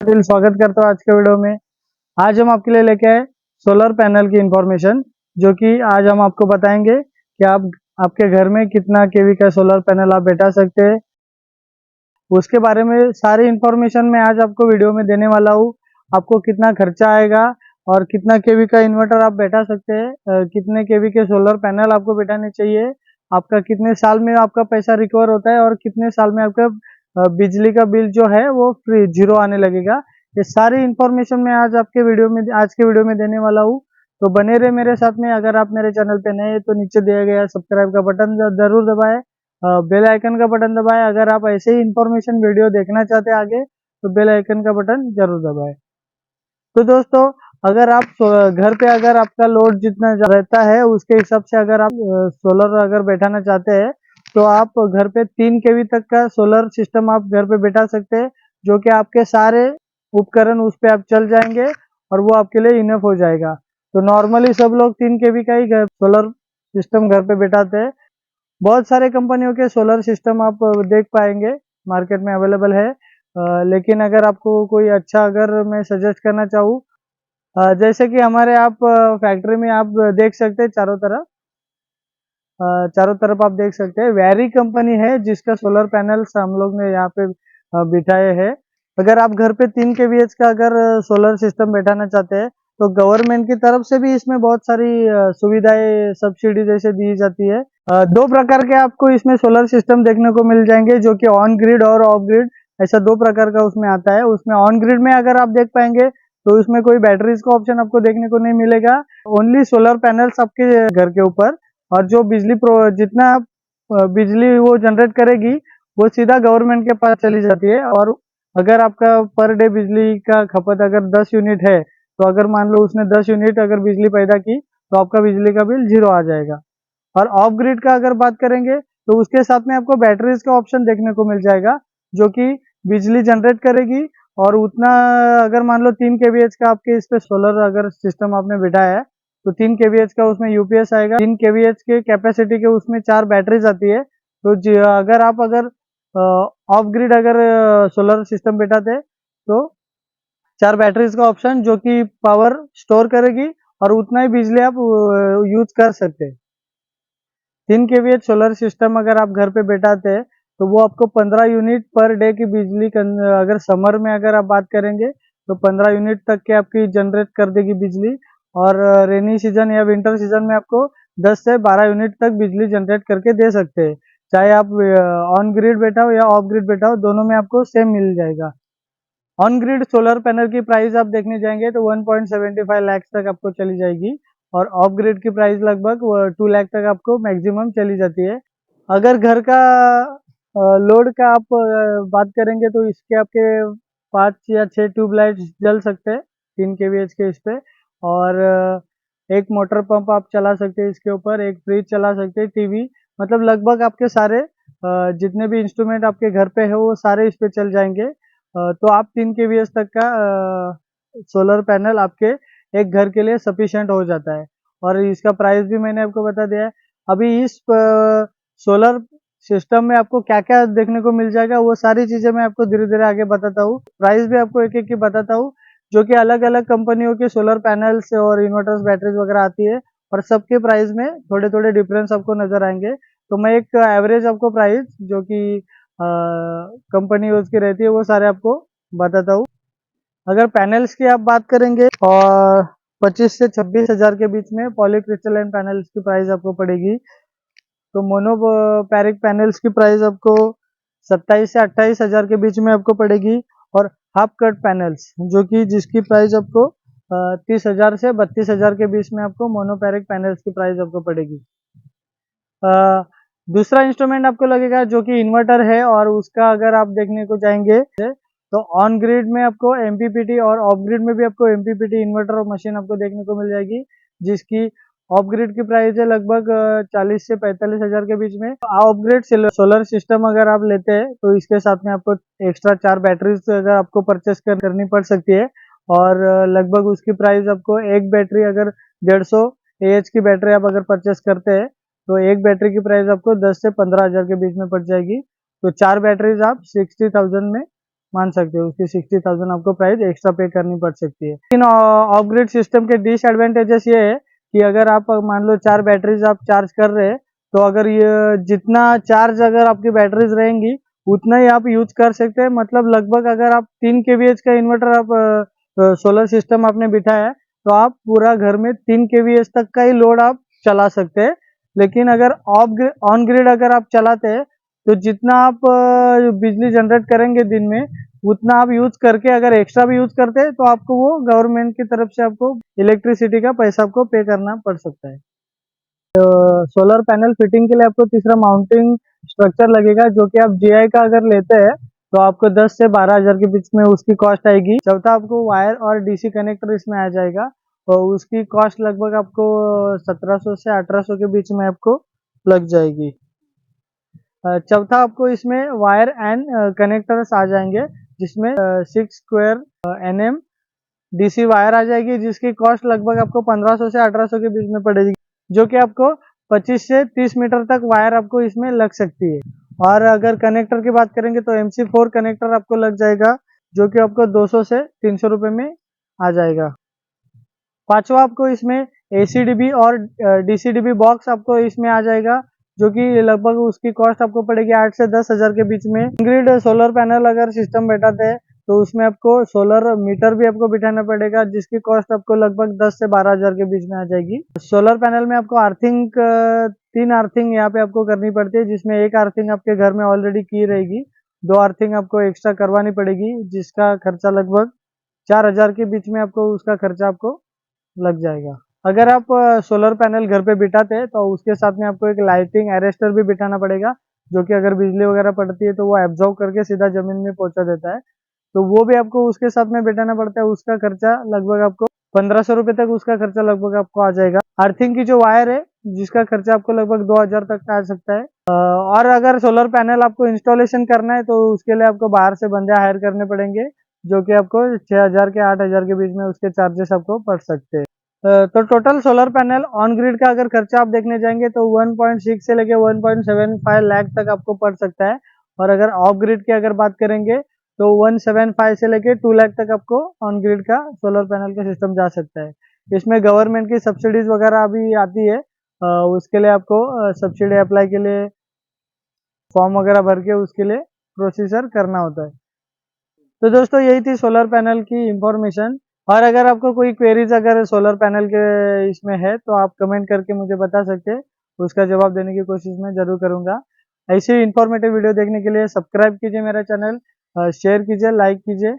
कपिल स्वागत करता हूँ आज के वीडियो में। आज हम आपके लिए लेके आए सोलर पैनल की इंफॉर्मेशन, जो कि आज हम आपको बताएंगे कि आप आपके घर में कितना केवी का सोलर पैनल आप बैठा सकते हैं। उसके बारे में सारी इंफॉर्मेशन मैं आज आपको वीडियो में देने वाला हूँ। आपको कितना खर्चा आएगा और कितना केवी का इन्वर्टर आप बैठा सकते हैं, कितने केवी के सोलर पैनल आपको बैठाने चाहिए, आपका कितने साल में आपका पैसा रिकवर होता है और कितने साल में आपका बिजली का बिल जो है वो फ्री जीरो आने लगेगा। ये सारी इंफॉर्मेशन मैं आज के वीडियो में देने वाला हूँ। तो बने रहे मेरे साथ में। अगर आप मेरे चैनल पे नए हैं तो नीचे दिया गया सब्सक्राइब का बटन जरूर दबाएं, बेल आइकन का बटन दबाएं। अगर आप ऐसे ही इंफॉर्मेशन वीडियो देखना चाहते हैं आगे तो बेल आइकन का बटन जरूर दबाएं। तो दोस्तों, अगर आप घर पे अगर आपका लोड जितना रहता है उसके हिसाब से अगर आप सोलर अगर बैठाना चाहते हैं तो आप घर पे 3 केवी तक का सोलर सिस्टम आप घर पे बैठा सकते हैं, जो कि आपके सारे उपकरण उस पे आप चल जाएंगे और वो आपके लिए इनफ हो जाएगा। तो नॉर्मली सब लोग 3 केवी का ही सोलर सिस्टम घर पे बैठाते हैं। बहुत सारे कंपनियों के सोलर सिस्टम आप देख पाएंगे मार्केट में अवेलेबल है। लेकिन अगर आपको कोई अच्छा अगर मैं सजेस्ट करना चाहूँ, जैसे कि हमारे आप फैक्ट्री में आप देख सकते हैं चारों तरफ आप देख सकते हैं वेरी कंपनी है जिसका सोलर पैनल्स हम लोग ने यहाँ पे बिठाए हैं। अगर आप घर पे 3 केवीएच का अगर सोलर सिस्टम बैठाना चाहते हैं तो गवर्नमेंट की तरफ से भी इसमें बहुत सारी सुविधाएं सब्सिडी जैसे दी जाती है। दो प्रकार के आपको इसमें सोलर सिस्टम देखने को मिल जाएंगे, जो कि ऑन ग्रिड और ऑफ ग्रिड, ऐसा दो प्रकार का उसमें आता है। उसमें ऑन ग्रिड में अगर आप देख पाएंगे तो उसमें कोई बैटरीज का ऑप्शन आपको देखने को नहीं मिलेगा, ओनली सोलर पैनल्स आपके घर के ऊपर। और जो जितना बिजली वो जनरेट करेगी वो सीधा गवर्नमेंट के पास चली जाती है। और अगर आपका पर डे बिजली का खपत अगर 10 यूनिट है तो अगर मान लो उसने 10 यूनिट अगर बिजली पैदा की तो आपका बिजली का बिल जीरो आ जाएगा। और ऑफ ग्रिड का अगर बात करेंगे तो उसके साथ में आपको बैटरीज का ऑप्शन देखने को मिल जाएगा, जो कि बिजली जनरेट करेगी। और उतना अगर मान लो 3 केवीएच का आपके इस पे सोलर अगर सिस्टम आपने बिठाया है तो 3 केवीएच का उसमें यूपीएस आएगा। 3 केवीएच के कैपेसिटी के उसमें 4 बैटरीज आती है। तो अगर ऑफ ग्रिड अगर सोलर सिस्टम बैठाते हैं तो 4 बैटरीज का ऑप्शन, जो कि पावर स्टोर करेगी और उतना ही बिजली आप यूज कर सकते हैं। 3 केवीएच सोलर सिस्टम अगर आप घर पे बैठाते हैं तो वो आपको 15 यूनिट पर डे की बिजली अगर समर में अगर आप बात करेंगे तो 15 यूनिट तक के आपकी जनरेट कर देगी बिजली। और रेनी सीजन या विंटर सीजन में आपको 10 से 12 यूनिट तक बिजली जनरेट करके दे सकते हैं। चाहे आप ऑन ग्रिड बैठाओ या ऑफ ग्रिड बैठाओ, दोनों में आपको सेम मिल जाएगा। ऑन ग्रिड सोलर पैनल की प्राइस आप देखने जाएंगे तो 1.75 लाख तक आपको चली जाएगी। और ऑफ ग्रिड की प्राइस लगभग 2 लाख तक आपको मैक्सिमम चली जाती है। अगर घर का लोड का आप बात करेंगे तो इसके आपके 5 या 6 ट्यूबलाइट जल सकते हैं 3 केवीएच के इस पे। और एक मोटर पंप आप चला सकते हैं इसके ऊपर, एक फ्रिज चला सकते हैं, टीवी, मतलब लगभग आपके सारे जितने भी इंस्ट्रूमेंट आपके घर पे है वो सारे इस पे चल जाएंगे। तो आप 3 केवीएच तक का सोलर पैनल आपके एक घर के लिए सफिशिएंट हो जाता है। और इसका प्राइस भी मैंने आपको बता दिया है। अभी इस सोलर सिस्टम में आपको क्या क्या देखने को मिल जाएगा वो सारी चीजें मैं आपको धीरे धीरे आगे बताता हूँ। प्राइस भी आपको एक एक की बताता हूँ, जो कि अलग अलग कंपनियों के सोलर पैनल्स और इन्वर्टर्स बैटरीज वगैरह आती है और सबके प्राइस में थोड़े थोड़े डिफरेंस आपको नजर आएंगे। तो मैं एक एवरेज आपको प्राइस जो कि कंपनी यूज की रहती है वो सारे आपको बताता हूँ। अगर पैनल्स की आप बात करेंगे और 25 से 26 हजार के बीच में पॉलीक्रिस्टलाइन पैनल्स की प्राइस आपको पड़ेगी। तो मोनोपैरिक पैनल्स की प्राइस आपको 27 से 28 हजार के बीच में आपको पड़ेगी। और हाफ कट पैनल्स जो कि जिसकी प्राइस आपको 30 हजार से 32 हजार के बीच में आपको मोनोपैरिक पैनल्स की प्राइस आपको पड़ेगी। दूसरा इंस्ट्रूमेंट आपको लगेगा जो कि इन्वर्टर है, और उसका अगर आप देखने को जाएंगे तो ऑन ग्रिड में आपको एमपीपीटी और ऑफ ग्रिड में भी आपको एमपीपीटी इन्वर्टर और मशीन आपको देखने को मिल जाएगी, जिसकी ऑफ ग्रिड की प्राइस है लगभग 40 से 45 हजार के बीच में। ऑफ ग्रिड सोलर सिस्टम अगर आप लेते हैं तो इसके साथ में आपको एक्स्ट्रा 4 बैटरीज अगर आपको परचेस करनी पड़ सकती है। और लगभग उसकी प्राइस आपको एक बैटरी अगर 150 एएच की बैटरी आप अगर परचेस करते हैं तो एक बैटरी की प्राइस आपको 10 से 15 हजार के बीच में पड़ जाएगी। तो 4 बैटरीज आप 60,000 में मान सकते हो, उसकी 60,000 आपको प्राइस एक्स्ट्रा पे करनी पड़ सकती है। लेकिन ऑफ ग्रिड सिस्टम के डिसएडवांटेजेस ये है कि अगर आप मान लो 4 बैटरीज आप चार्ज कर रहे हैं, तो अगर ये जितना चार्ज अगर आपकी बैटरीज रहेंगी उतना ही आप यूज कर सकते हैं। मतलब लगभग अगर आप 3 kVh का इन्वर्टर आप सोलर सिस्टम आपने बिठाया है, तो आप पूरा घर में 3 kVh तक का ही लोड आप चला सकते हैं। लेकिन अगर ऑन ग्रिड अगर आप चलाते हैं, तो जितना आप बिजली जनरेट करेंगे दिन में, उतना आप यूज करके अगर एक्स्ट्रा भी यूज करते हैं, तो आपको वो गवर्नमेंट की तरफ से आपको इलेक्ट्रिसिटी का पैसा आपको पे करना पड़ सकता है। सोलर पैनल फिटिंग के लिए आपको तीसरा माउंटिंग स्ट्रक्चर लगेगा, जो कि आप जीआई का अगर लेते हैं तो आपको 10 से 12 हज़ार के बीच में उसकी कॉस्ट आएगी। चौथा, आपको वायर और डीसी कनेक्टर इसमें आ जाएगा, और उसकी कॉस्ट लगभग आपको 1700 से 1800 के बीच में आपको लग जाएगी। चौथा, आपको इसमें वायर एंड कनेक्टर्स आ जाएंगे, जिसमें 6 स्क्वायर NM डीसी वायर आ जाएगी, जिसकी कॉस्ट लगभग आपको 1500 से 1800 के बीच में पड़ेगी, जो कि आपको 25 से 30 मीटर तक वायर आपको इसमें लग सकती है। और अगर कनेक्टर की बात करेंगे तो MC4 कनेक्टर आपको लग जाएगा, जो कि आपको 200 से 300 रुपये में आ जाएगा। पांचवा, आपको इसमें ACDB और DCDB बॉक्स आपको इसमें आ जाएगा, जो कि लगभग उसकी कॉस्ट आपको पड़ेगी 8 से 10 हज़ार के बीच में। ग्रिड सोलर पैनल अगर सिस्टम बैठाते हैं, तो उसमें आपको सोलर मीटर भी आपको बिठाना पड़ेगा, जिसकी कॉस्ट आपको लगभग 10 से 12 हज़ार के बीच में आ जाएगी। सोलर पैनल में आपको अर्थिंग 3 अर्थिंग यहाँ पे आपको करनी पड़ती है, जिसमें एक अर्थिंग आपके घर में ऑलरेडी की रहेगी, 2 अर्थिंग आपको एक्स्ट्रा करवानी पड़ेगी, जिसका खर्चा लगभग 4 हज़ार के बीच में आपको उसका खर्चा आपको लग जाएगा। अगर आप सोलर पैनल घर पे बिठाते हैं, तो उसके साथ में आपको एक लाइटिंग अरेस्टर भी बिठाना पड़ेगा, जो कि अगर बिजली वगैरह पड़ती है तो वो एब्जॉर्ब करके सीधा जमीन में पहुंचा देता है। तो वो भी आपको उसके साथ में बिठाना पड़ता है, उसका खर्चा लगभग आपको 1500 रुपये तक उसका खर्चा लगभग आपको आ जाएगा। अर्थिंग की जो वायर है, जिसका खर्चा आपको लगभग 2000 तक का आ सकता है। और अगर सोलर पैनल आपको इंस्टॉलेशन करना है, तो उसके लिए आपको बाहर से बंदे हायर करने पड़ेंगे, जो कि आपको 6000 के 8000 के बीच में उसके चार्जेस आपको पड़ सकते हैं। तो total solar panel on grid का अगर खर्चा आप देखने जाएंगे, तो 1.6 से लेके 1.75 लाख तक आपको पड़ सकता है। और अगर ऑफ ग्रिड की अगर बात करेंगे, तो 175 से लेके 2 लाख तक आपको ऑन ग्रिड का सोलर पैनल का सिस्टम जा सकता है। इसमें गवर्नमेंट की सब्सिडीज वगैरह अभी आती है, उसके लिए आपको सब्सिडी अप्लाई के लिए फॉर्म वगैरह भर के उसके लिए प्रोसीजर करना होता है। तो दोस्तों, यही थी सोलर पैनल की इंफॉर्मेशन। और अगर आपको कोई क्वेरीज अगर सोलर पैनल के इसमें है, तो आप कमेंट करके मुझे बता सकते हैं, उसका जवाब देने की कोशिश मैं जरूर करूंगा। ऐसी इंफॉर्मेटिव वीडियो देखने के लिए सब्सक्राइब कीजिए मेरा चैनल, शेयर कीजिए, लाइक कीजिए।